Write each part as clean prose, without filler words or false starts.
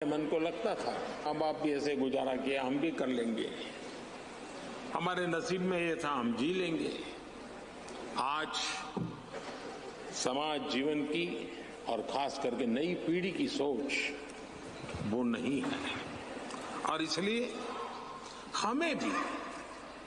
मन को लगता था माँ बाप भी ऐसे गुजारा किया, हम भी कर लेंगे, हमारे नसीब में ये था, हम जी लेंगे। आज समाज जीवन की और खास करके नई पीढ़ी की सोच वो नहीं है, और इसलिए हमें भी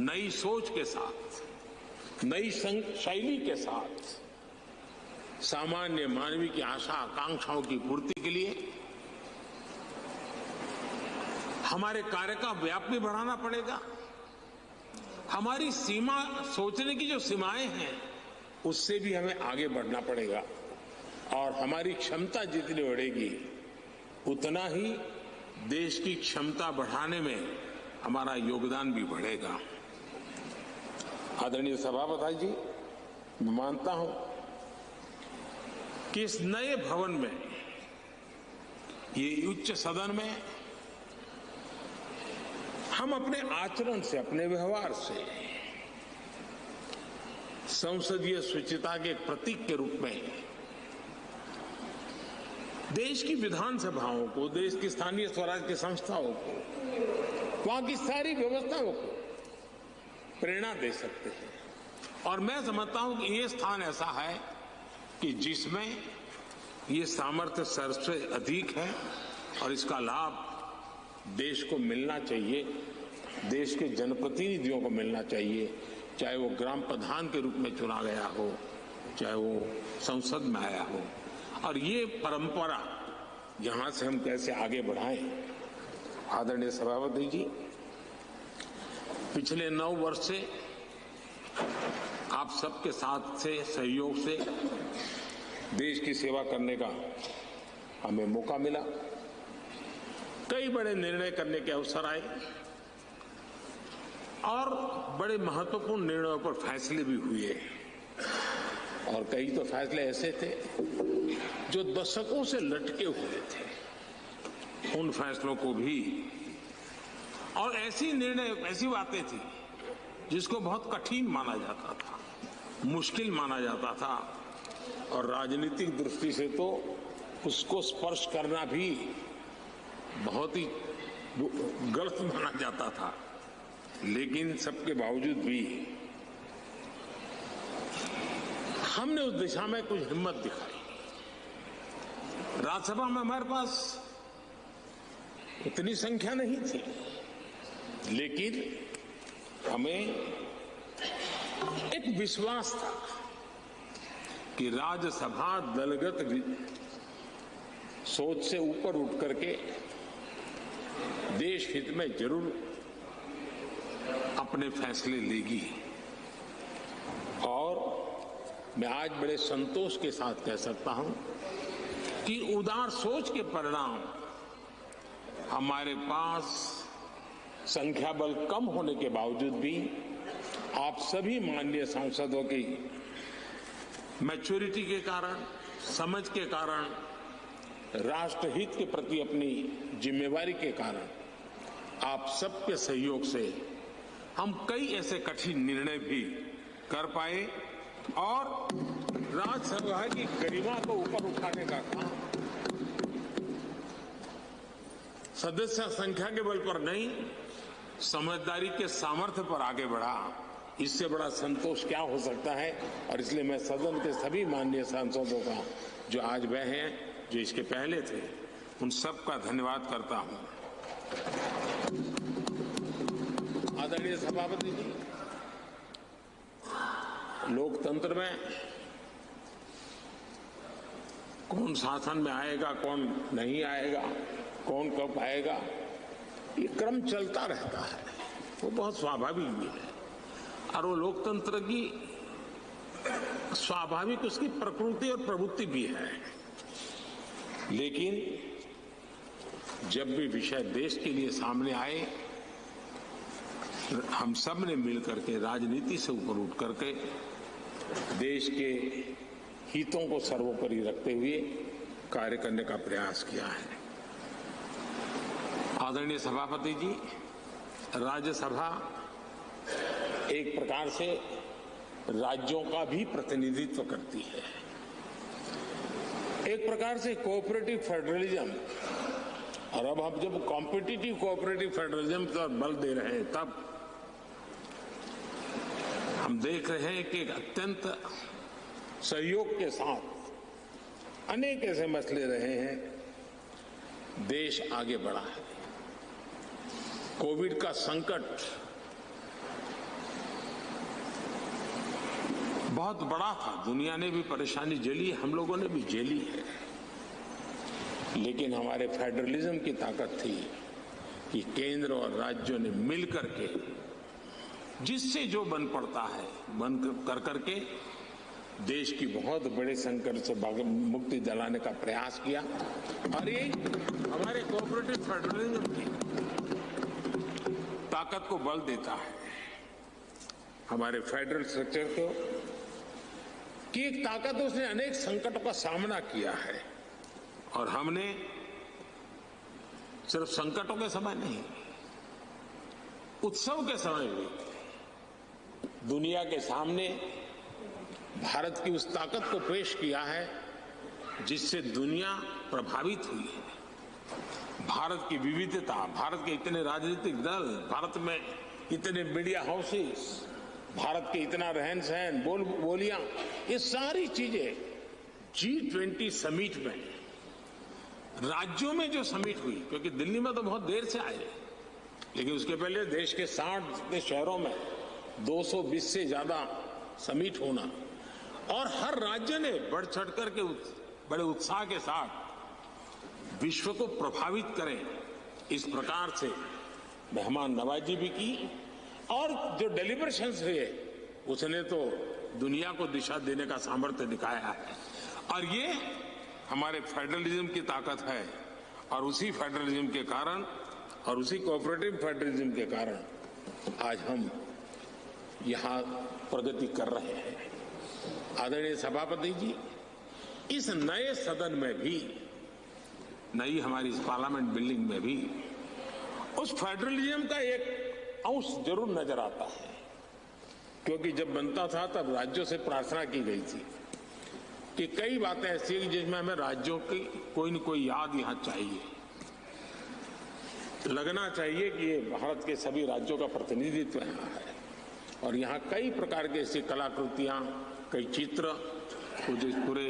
नई सोच के साथ, नई शैली के साथ सामान्य मानवीय की आशा आकांक्षाओं की पूर्ति के लिए हमारे कार्य का व्याप भी बढ़ाना पड़ेगा। हमारी सीमा, सोचने की जो सीमाएं हैं उससे भी हमें आगे बढ़ना पड़ेगा, और हमारी क्षमता जितनी बढ़ेगी उतना ही देश की क्षमता बढ़ाने में हमारा योगदान भी बढ़ेगा। आदरणीय सभापति जी, मैं मानता हूं कि इस नए भवन में, ये उच्च सदन में हम अपने आचरण से, अपने व्यवहार से संसदीय शुचिता के प्रतीक के रूप में देश की विधानसभाओं को, देश की स्थानीय स्वराज की संस्थाओं को, वहां की सारी व्यवस्थाओं को प्रेरणा दे सकते हैं। और मैं समझता हूं कि ये स्थान ऐसा है कि जिसमें ये सामर्थ्य सबसे अधिक है, और इसका लाभ देश को मिलना चाहिए, देश के जनप्रतिनिधियों को मिलना चाहिए, चाहे वो ग्राम प्रधान के रूप में चुना गया हो, चाहे वो संसद में आया हो। और ये परंपरा यहां से हम कैसे आगे बढ़ाएं। आदरणीय सभापति जी, पिछले 9 वर्ष से आप सबके साथ से, सहयोग से देश की सेवा करने का हमें मौका मिला। कई बड़े निर्णय करने के अवसर आए और बड़े महत्वपूर्ण निर्णयों पर फैसले भी हुए, और कई तो फैसले ऐसे थे जो दशकों से लटके हुए थे, उन फैसलों को भी, और ऐसी बातें थी जिसको बहुत कठिन माना जाता था, मुश्किल माना जाता था, और राजनीतिक दृष्टि से तो उसको स्पर्श करना भी बहुत ही गलत माना जाता था। लेकिन सबके बावजूद भी हमने उस दिशा में कुछ हिम्मत दिखाई। राज्यसभा में हमारे पास उतनी संख्या नहीं थी, लेकिन हमें एक विश्वास था कि राज्यसभा दलगत सोच से ऊपर उठ करके देश हित में जरूर अपने फैसले लेगी। और मैं आज बड़े संतोष के साथ कह सकता हूं कि उदार सोच के परिणाम हमारे पास संख्या बल कम होने के बावजूद भी आप सभी माननीय सांसदों की मैच्योरिटी के कारण, समझ के कारण, राष्ट्रहित के प्रति अपनी जिम्मेवारी के कारण, आप सबके सहयोग से हम कई ऐसे कठिन निर्णय भी कर पाए, और राज्यसभा की गरिमा को ऊपर उठाने का काम सदस्य संख्या के बल पर नहीं, समझदारी के सामर्थ्य पर आगे बढ़ा। इससे बड़ा संतोष क्या हो सकता है। और इसलिए मैं सदन के सभी माननीय सांसदों का, जो आज वह हैं, जो इसके पहले थे, उन सबका धन्यवाद करता हूं। आदरणीय सभापति जी, लोकतंत्र में कौन शासन में आएगा, कौन नहीं आएगा, कौन कब आएगा, ये क्रम चलता रहता है, वो बहुत स्वाभाविक भी है, और वो लोकतंत्र की स्वाभाविक उसकी प्रकृति और प्रवृत्ति भी है। लेकिन जब भी विषय देश के लिए सामने आए, हम सब ने मिलकर के राजनीति से ऊपर उठ करके देश के हितों को सर्वोपरि रखते हुए कार्य करने का प्रयास किया है। आदरणीय सभापति जी, राज्यसभा एक प्रकार से राज्यों का भी प्रतिनिधित्व करती है। एक प्रकार से कोऑपरेटिव फेडरलिज्म और अब हम जब कॉम्पिटिटिव कोऑपरेटिव फेडरलिज्म पर बल दे रहे हैं, तब हम देख रहे हैं कि एक अत्यंत सहयोग के साथ अनेक ऐसे मसले रहे हैं, देश आगे बढ़ा है। कोविड का संकट बहुत बड़ा था, दुनिया ने भी परेशानी झेली, हम लोगों ने भी झेली है, लेकिन हमारे फेडरलिज्म की ताकत थी कि केंद्र और राज्यों ने मिलकर के जिससे जो बन पड़ता है बन कर करके देश की बहुत बड़े संकट से मुक्ति दिलाने का प्रयास किया। और ये हमारे कोऑपरेटिव फेडरलिज्म की ताकत को बल देता है, हमारे फेडरल स्ट्रक्चर को की एक ताकत, उसने अनेक संकटों का सामना किया है। और हमने सिर्फ संकटों के समय नहीं, उत्सव के समय भी दुनिया के सामने भारत की उस ताकत को पेश किया है जिससे दुनिया प्रभावित हुई है। भारत की विविधता, भारत के इतने राजनीतिक दल, भारत में इतने मीडिया हाउसेस, भारत के इतना रहन सहन, बोलियां, ये सारी चीजें G20 समिट में, राज्यों में जो समिट हुई, क्योंकि दिल्ली में तो बहुत देर से आए, लेकिन उसके पहले देश के 60 शहरों में 220 से ज्यादा समिट होना, और हर राज्य ने बढ़ चढ़ करके बड़े उत्साह के साथ विश्व को प्रभावित करें इस प्रकार से मेहमान नवाजी भी की, और जो डेलिब्रेशंस हुए उसने तो दुनिया को दिशा देने का सामर्थ्य दिखाया है। और ये हमारे फेडरलिज्म की ताकत है, और उसी फेडरलिज्म के कारण और उसी कोऑपरेटिव फेडरलिज्म के कारण आज हम यहाँ प्रगति कर रहे हैं। आदरणीय सभापति जी, इस नए सदन में भी, नई हमारी इस पार्लियामेंट बिल्डिंग में भी उस फेडरलिज्म का एक अंश जरूर नजर आता है, क्योंकि जब बनता था तब राज्यों से प्रार्थना की गई थी कि कई बातें ऐसी हैं जिसमें हमें राज्यों की कोई न कोई याद यहाँ चाहिए, लगना चाहिए कि ये भारत के सभी राज्यों का प्रतिनिधित्व यहाँ है। और यहाँ कई प्रकार की ऐसी कलाकृतियाँ, कई चित्र जो पूरे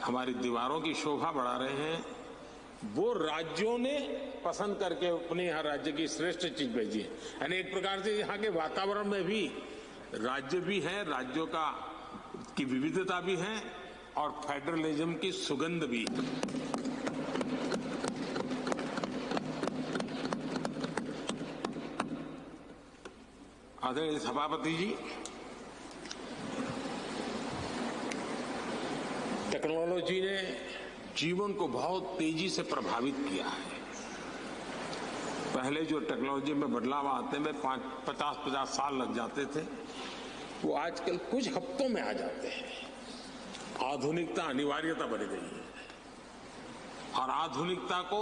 हमारी दीवारों की शोभा बढ़ा रहे हैं, वो राज्यों ने पसंद करके अपने यहाँ राज्य की श्रेष्ठ चीज भेजी है। यानी एक प्रकार से यहाँ के वातावरण में भी राज्य भी है, राज्यों की विविधता भी है, और फेडरलिज्म की सुगंध भी। आदरणीय सभापति जी, टेक्नोलॉजी ने जीवन को बहुत तेजी से प्रभावित किया है। पहले जो टेक्नोलॉजी में बदलाव आते में 50 साल लग जाते थे, वो आजकल कुछ हफ्तों में आ जाते हैं। आधुनिकता अनिवार्यता बन गई है, और आधुनिकता को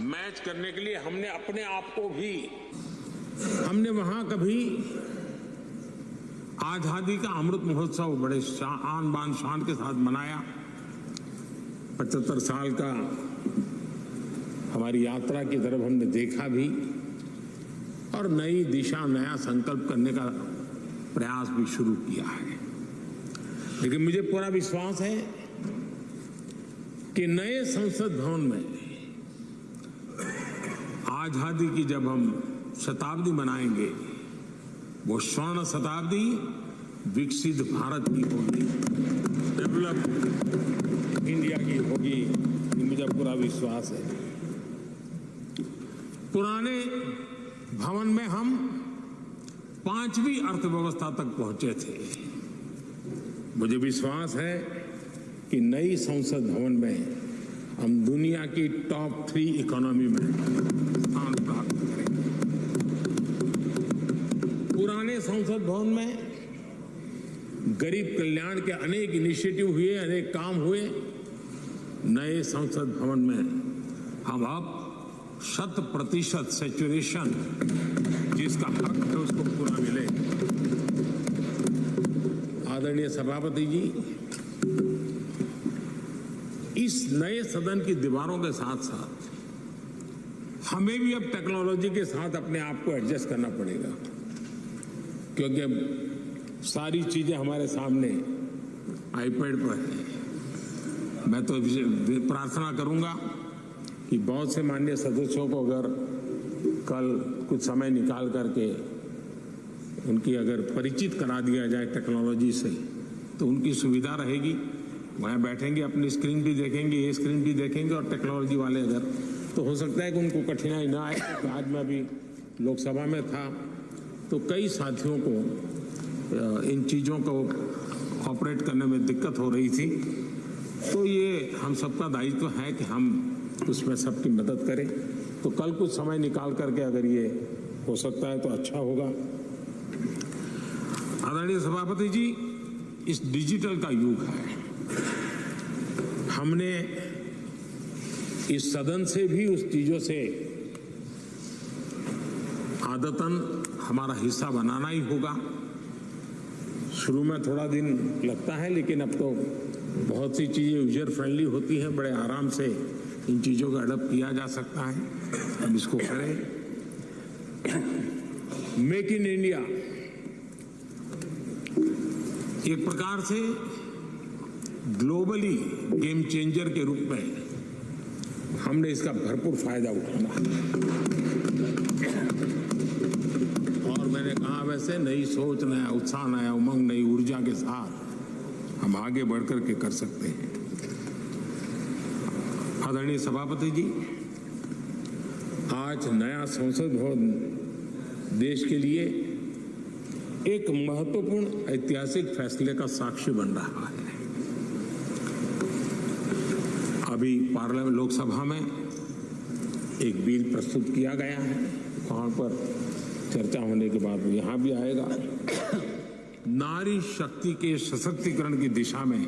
मैच करने के लिए हमने अपने आप को भी, हमने वहां कभी आजादी का अमृत महोत्सव बड़े आन बान शान के साथ मनाया। 75 साल का हमारी यात्रा की तरफ हमने देखा भी, और नई दिशा, नया संकल्प करने का प्रयास भी शुरू किया है। लेकिन मुझे पूरा विश्वास है कि नए संसद भवन में आजादी की जब हम शताब्दी मनाएंगे, वो स्वर्ण शताब्दी विकसित भारत की होगी, डेवलप इंडिया की होगी, ये मुझे पूरा विश्वास है। पुराने भवन में हम 5वीं अर्थव्यवस्था तक पहुंचे थे। मुझे विश्वास है कि नई संसद भवन में हम दुनिया की टॉप 3 इकोनॉमी में स्थान प्राप्त करेंगे। पुराने संसद भवन में गरीब कल्याण के अनेक इनिशिएटिव हुए, अनेक काम हुए। नए संसद भवन में हम अब 100% सैचुरेशन, जिसका हक है उसको पूरा मिले। आदरणीय सभापति जी, इस नए सदन की दीवारों के साथ साथ हमें भी अब टेक्नोलॉजी के साथ अपने आप को एडजस्ट करना पड़ेगा, क्योंकि अब सारी चीजें हमारे सामने आईपैड पर है। मैं तो प्रार्थना करूंगा कि बहुत से माननीय सदस्यों को अगर कल कुछ समय निकाल करके उनकी अगर परिचित करा दिया जाए टेक्नोलॉजी से, तो उनकी सुविधा रहेगी। वहाँ बैठेंगे, अपनी स्क्रीन भी देखेंगे, ये स्क्रीन भी देखेंगे, और टेक्नोलॉजी वाले अगर, तो हो सकता है कि उनको कठिनाई ना आए। तो आज मैं अभी लोकसभा में था तो कई साथियों को इन चीज़ों को ऑपरेट करने में दिक्कत हो रही थी। तो ये हम सबका दायित्व है कि हम उसमें सबकी मदद करें। तो कल कुछ समय निकाल करके अगर ये हो सकता है तो अच्छा होगा। आदरणीय सभापति जी, इस डिजिटल का युग है। हमने इस सदन से भी उस चीजों से आदतन हमारा हिस्सा बनाना ही होगा। शुरू में थोड़ा दिन लगता है, लेकिन अब तो बहुत सी चीजें यूजर फ्रेंडली होती हैं, बड़े आराम से इन चीजों का अडॉप्ट किया जा सकता है। हम इसको करें। मेक इन इंडिया एक प्रकार से ग्लोबली गेम चेंजर के रूप में हमने इसका भरपूर फायदा उठाना। और मैंने कहा, वैसे नई सोच, नया उत्साह, नया उमंग, नई ऊर्जा के साथ हम आगे बढ़कर के कर सकते हैं। आदरणीय सभापति जी, आज नया संसद भवन देश के लिए एक महत्वपूर्ण ऐतिहासिक फैसले का साक्षी बन रहा है। अभी पार्लियामेंट लोकसभा में एक बिल प्रस्तुत किया गया है, वहां पर चर्चा होने के बाद यहां भी आएगा। नारी शक्ति के सशक्तिकरण की दिशा में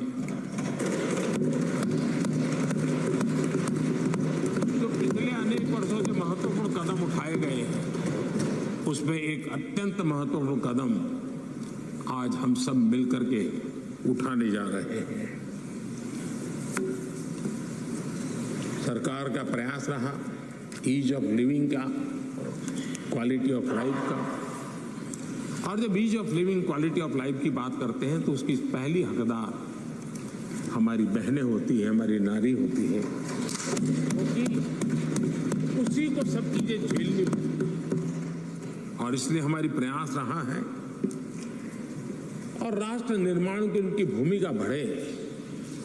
जो पिछले अनेक वर्षों से महत्वपूर्ण कदम उठाए गए हैं, उसमें एक अत्यंत महत्वपूर्ण कदम आज हम सब मिलकर के उठाने जा रहे हैं। सरकार का प्रयास रहा ईज ऑफ लिविंग का, क्वालिटी ऑफ लाइफ का। और जब ease of living, quality of life की बात करते हैं तो उसकी पहली हकदार हमारी बहनें होती है, हमारी नारी होती है, क्योंकि उसी को सब चीजें झेलनी पड़ती है। और इसलिए हमारी प्रयास रहा है और राष्ट्र निर्माण की उनकी भूमिका बढ़े,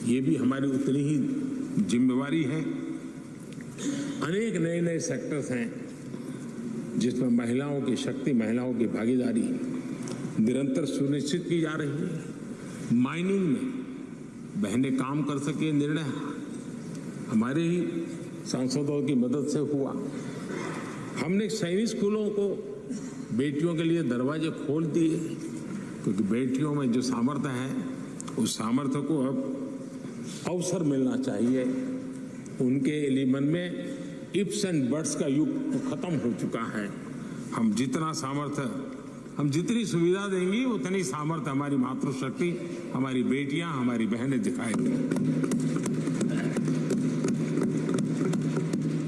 ये भी हमारी उतनी ही जिम्मेवारी है। अनेक नए नए सेक्टर्स हैं जिसमें महिलाओं की शक्ति, महिलाओं की भागीदारी निरंतर सुनिश्चित की जा रही है। माइनिंग में बहनें काम कर सके, निर्णय हमारे ही सांसदों की मदद से हुआ। हमने सैनिक स्कूलों को बेटियों के लिए दरवाजे खोल दिए, क्योंकि बेटियों में जो सामर्थ्य है, उस सामर्थ्य को अब अवसर मिलना चाहिए। उनके मन में इफ्स एंड बट्स का युग तो खत्म हो चुका है। हम जितना सामर्थ्य, हम जितनी सुविधा देंगी, उतनी सामर्थ्य हमारी मातृशक्ति, हमारी बेटियां, हमारी बहनें दिखाएंगी।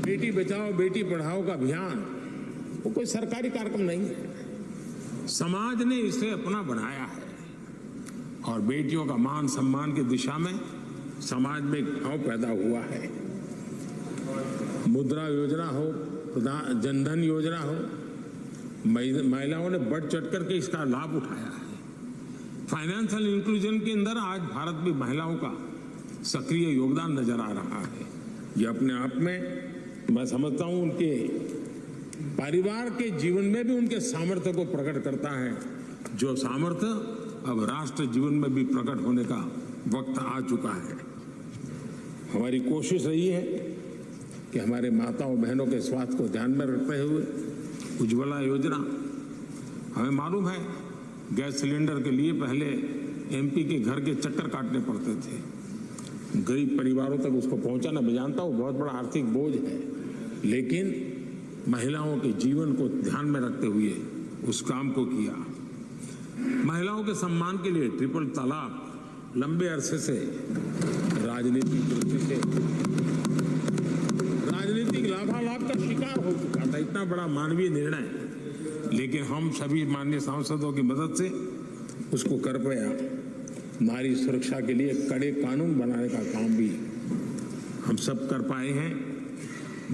बेटी बचाओ बेटी पढ़ाओ का अभियान वो कोई सरकारी कार्यक्रम नहीं है, समाज ने इसे अपना बनाया है। और बेटियों का मान सम्मान की दिशा में समाज में भाव पैदा हुआ है। मुद्रा योजना हो, जनधन योजना हो, महिलाओं ने बढ़ चढ़ करके इसका लाभ उठाया है। फाइनेंशियल इंक्लूजन के अंदर आज भारत में महिलाओं का सक्रिय योगदान नजर आ रहा है। ये अपने आप में मैं समझता हूं उनके परिवार के जीवन में भी उनके सामर्थ्य को प्रकट करता है, जो सामर्थ्य अब राष्ट्र जीवन में भी प्रकट होने का वक्त आ चुका है। हमारी कोशिश रही है कि हमारे माताओं बहनों के स्वास्थ्य को ध्यान में रखते हुए उज्ज्वला योजना, हमें मालूम है गैस सिलेंडर के लिए पहले एमपी के घर के चक्कर काटने पड़ते थे। गरीब परिवारों तक उसको पहुंचाना, मैं जानता हूं बहुत बड़ा आर्थिक बोझ है, लेकिन महिलाओं के जीवन को ध्यान में रखते हुए उस काम को किया। महिलाओं के सम्मान के लिए ट्रिपल तलाक लंबे अरसे से राजनीतिक दृष्टि से राजनीतिक लाभालाभ का शिकार हो चुका था। इतना बड़ा मानवीय निर्णय, लेकिन हम सभी माननीय सांसदों की मदद से उसको कर पाया। नारी सुरक्षा के लिए कड़े कानून बनाने का काम भी हम सब कर पाए हैं।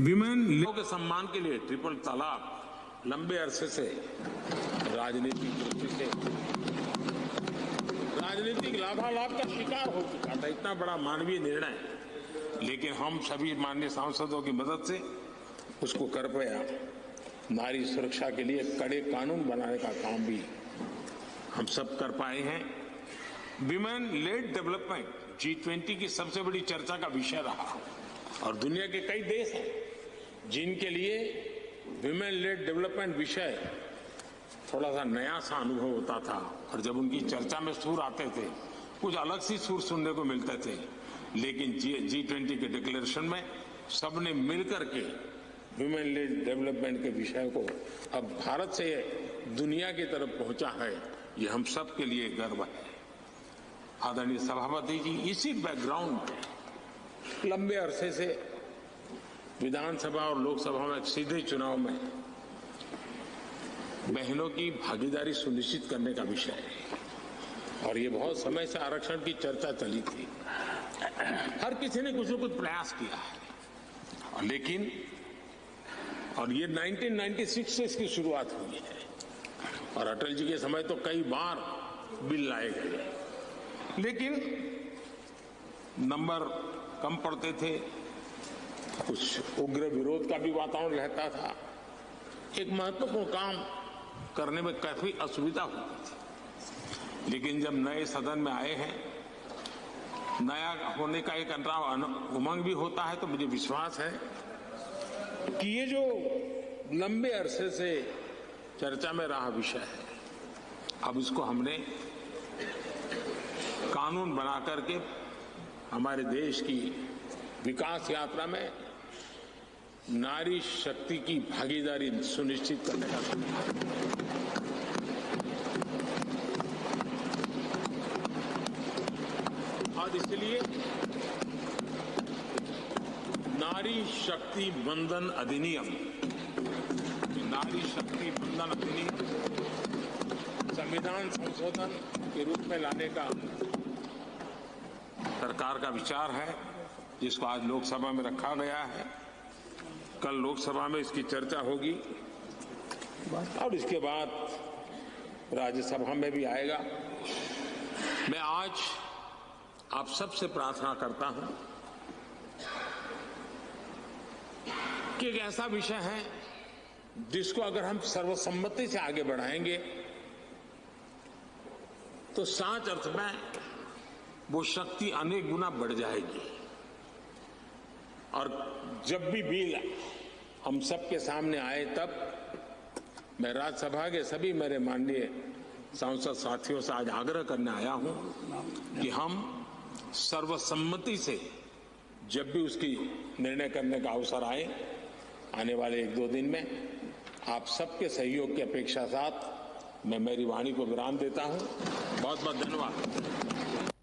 विमेन लोगों के सम्मान के लिए ट्रिपल तलाक लंबे अरसे से राजनीतिक दृष्टि से राजनीतिक लाभालाभ का शिकार हो चुका था। इतना बड़ा मानवीय निर्णय, लेकिन हम सभी माननीय सांसदों की मदद से उसको कर पाया। नारी सुरक्षा के लिए कड़े कानून बनाने का काम भी हम सब कर पाए हैं। विमेन लेड डेवलपमेंट G20 की सबसे बड़ी चर्चा का विषय रहा और दुनिया के कई देश हैं जिनके लिए विमेन लेड डेवलपमेंट विषय थोड़ा सा नया सा अनुभव होता था, और जब उनकी चर्चा में सुर आते थे कुछ अलग सी सुर सुनने को मिलते थे। लेकिन G20 के डिक्लेरेशन में सबने मिलकर के विमेन लेड डेवलपमेंट के विषय को अब भारत से दुनिया की तरफ पहुंचा है, ये हम सब के लिए गर्व है। आदरणीय सभापति जी, इसी बैकग्राउंड में लंबे अरसे से विधानसभा और लोकसभा में सीधे चुनाव में बहनों की भागीदारी सुनिश्चित करने का विषय है, और ये बहुत समय से आरक्षण की चर्चा चली थी। हर किसी ने कुछ न कुछ प्रयास किया है, लेकिन और ये 1996 से इसकी शुरुआत हुई है, और अटल जी के समय तो कई बार बिल लाए गए, लेकिन नंबर कम पड़ते थे, कुछ उग्र विरोध का भी वातावरण रहता था। एक महत्वपूर्ण काम करने में काफी असुविधा होती थी। लेकिन जब नए सदन में आए हैं, नया होने का एक उमंग भी होता है, तो मुझे विश्वास है कि ये जो लंबे अरसे से चर्चा में रहा विषय है, अब इसको हमने कानून बना करके हमारे देश की विकास यात्रा में नारी शक्ति की भागीदारी सुनिश्चित करने का काम है। और इसलिए नारी शक्ति बंधन अधिनियम, नारी शक्ति बंधन अधिनियम संविधान संशोधन के रूप में लाने का सरकार का विचार है, जिसको आज लोकसभा में रखा गया है। कल लोकसभा में इसकी चर्चा होगी और इसके बाद राज्यसभा में भी आएगा। मैं आज आप सबसे प्रार्थना करता हूं कि एक ऐसा विषय है जिसको अगर हम सर्वसम्मति से आगे बढ़ाएंगे तो सच अर्थ में वो शक्ति अनेक गुना बढ़ जाएगी। और जब भी बिल हम सबके सामने आए, तब मैं राज्यसभा के सभी मेरे माननीय सांसद साथियों से आज आग्रह करने आया हूं कि हम सर्वसम्मति से जब भी उसकी निर्णय करने का अवसर आए, आने वाले 1-2 दिन में आप सबके सहयोग की अपेक्षा साथ मैं मेरी वाणी को विराम देता हूं। बहुत बहुत धन्यवाद।